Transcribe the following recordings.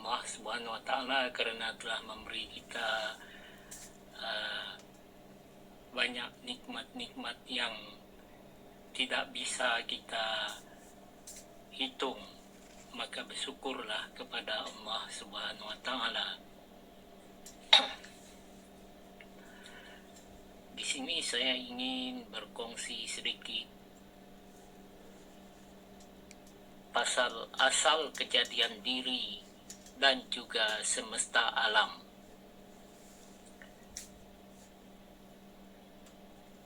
Allah Subhanahu wa Ta'ala karena telah memberi kita banyak nikmat-nikmat yang tidak bisa kita hitung. Maka bersyukurlah kepada Allah Subhanahu wa Ta'ala. Di sini saya ingin berkongsi sedikit pasal asal kejadian diri dan juga semesta alam.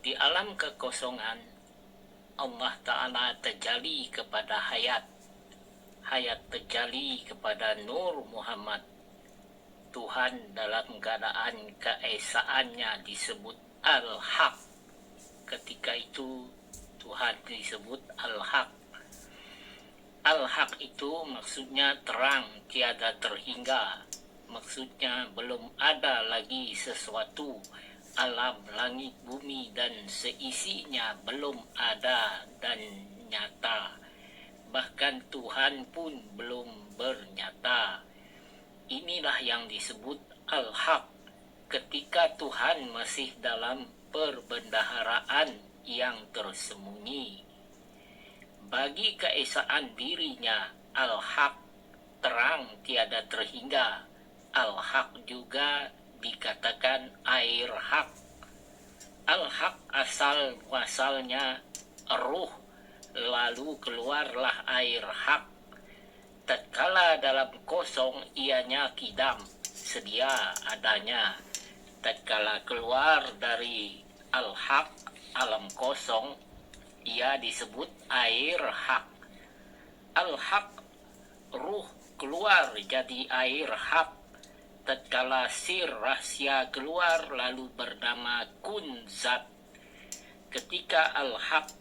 Di alam kekosongan, Allah Ta'ala terjali kepada hayat terjali kepada Nur Muhammad. Tuhan dalam keadaan keesaannya disebut Al-Haq. Ketika itu Tuhan disebut Al-Haq. Al-Haq itu maksudnya terang, tiada terhingga. Maksudnya belum ada lagi sesuatu. Alam, langit, bumi, dan seisinya belum ada dan nyata. Bahkan Tuhan pun belum bernyata. Inilah yang disebut Al-Haq. Ketika Tuhan masih dalam perbendaharaan yang tersembunyi. Bagi keesaan dirinya, Al-Haq terang tiada terhingga. Al-Haq juga dikatakan air hak. Al-Haq asal muasalnya ruh, lalu keluarlah air hak. Tatkala dalam kosong ianya kidam, sedia adanya. Tatkala keluar dari Al-Haq, alam kosong, ia disebut air hak. Al-Haq ruh keluar jadi air hak. Tatkala sir rahsia keluar lalu bernama kun zat. Ketika Al-Haq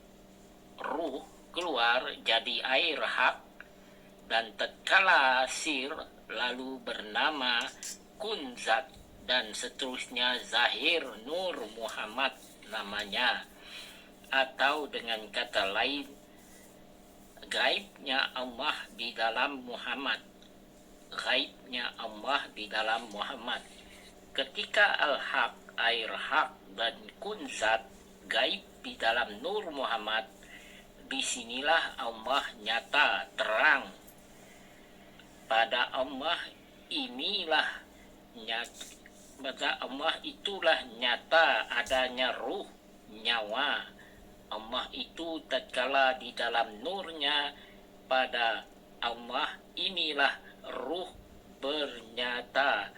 ruh keluar jadi air hak, dan tatkala sir lalu bernama kun zat, dan seterusnya zahir Nur Muhammad namanya. Atau dengan kata lain, gaibnya Allah di dalam Muhammad. Gaibnya Allah di dalam Muhammad. Ketika Al-Haq, air hak, dan kun zat, gaib di dalam Nur Muhammad, disinilah Allah nyata, terang. Pada Allah inilah nyata, pada Allah itulah nyata adanya ruh, nyawa. Allah itu tatkala di dalam nurnya, pada Allah inilah ruh bernyata.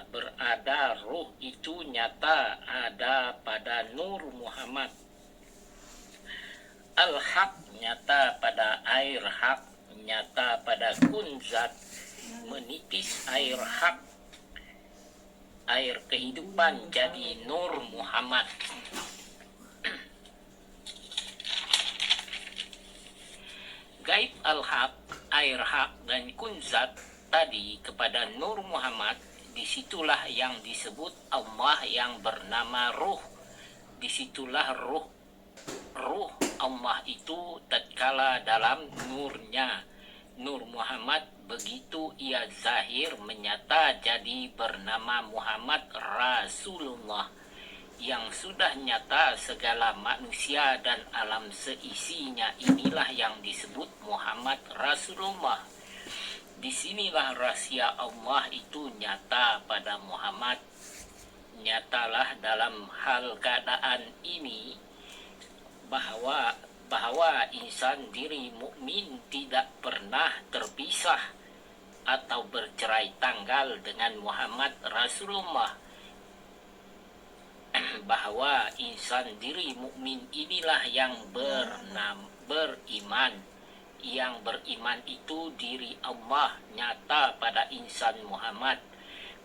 Berada ruh itu nyata ada pada Nur Muhammad. Al-Haq nyata pada air hak, nyata pada kun zat, menitis air hak, air kehidupan jadi Nur Muhammad. Gaib Al-Haq, air hak, dan kun zat tadi kepada Nur Muhammad, disitulah yang disebut Allah yang bernama ruh. Disitulah ruh Allah itu tatkala dalam nurnya. Nur Muhammad begitu ia zahir menyata jadi bernama Muhammad Rasulullah, yang sudah nyata segala manusia dan alam seisinya. Inilah yang disebut Muhammad Rasulullah. Disinilah rahasia Allah itu nyata pada Muhammad. Nyatalah dalam hal keadaan ini bahwa insan diri mukmin tidak pernah terpisah atau bercerai tanggal dengan Muhammad Rasulullah. Bahwa insan diri mukmin inilah yang beriman. Yang beriman itu diri Allah nyata pada insan Muhammad.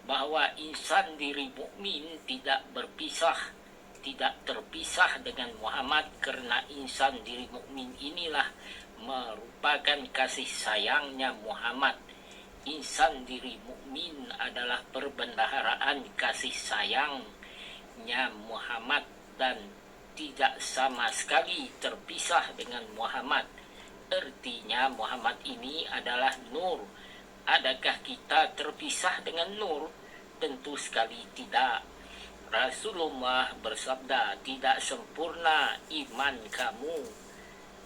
Bahwa insan diri mukmin tidak berpisah, tidak terpisah dengan Muhammad, karena insan diri mukmin inilah merupakan kasih sayangnya Muhammad. Insan diri mukmin adalah perbendaharaan kasih sayangnya Muhammad dan tidak sama sekali terpisah dengan Muhammad. Artinya Muhammad ini adalah nur, ada adakah kita terpisah dengan nur? Tentu sekali tidak. Rasulullah bersabda, tidak sempurna iman kamu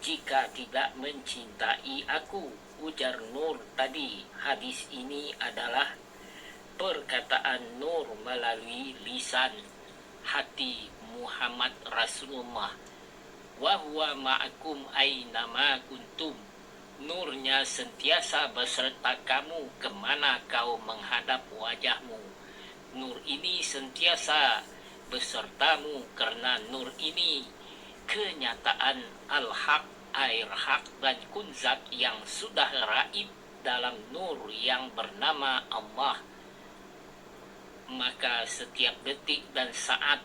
jika tidak mencintai aku, ujar Nur tadi. Hadis ini adalah perkataan Nur melalui lisan hati Muhammad Rasulullah. Wa huwa ma'akum aynama kuntum. Nurnya sentiasa beserta kamu kemana kau menghadap wajahmu. Nur ini sentiasa besertamu karena nur ini kenyataan al-haq, air hak dan kunzat yang sudah raib dalam nur yang bernama Allah. Maka setiap detik dan saat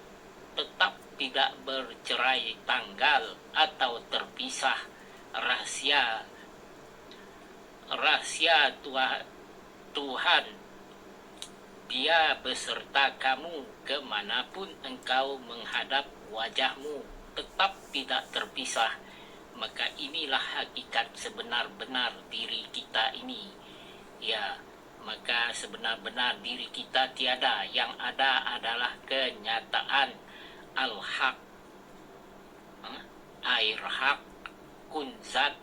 tetap tidak bercerai tanggal atau terpisah rahasia Tuhan. Dia beserta kamu kemanapun engkau menghadap wajahmu, tetap tidak terpisah. Maka inilah hakikat sebenar-benar diri kita ini. Ya, maka sebenar-benar diri kita tiada, yang ada adalah kenyataan al-haq, air haq, kunzat,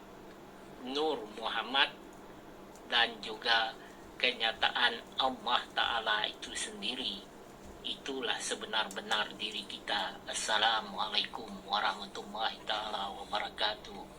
nur Muhammad, dan juga kenyataan Allah Ta'ala itu sendiri. Itulah sebenar-benar diri kita. Assalamualaikum warahmatullahi ta'ala wabarakatuh.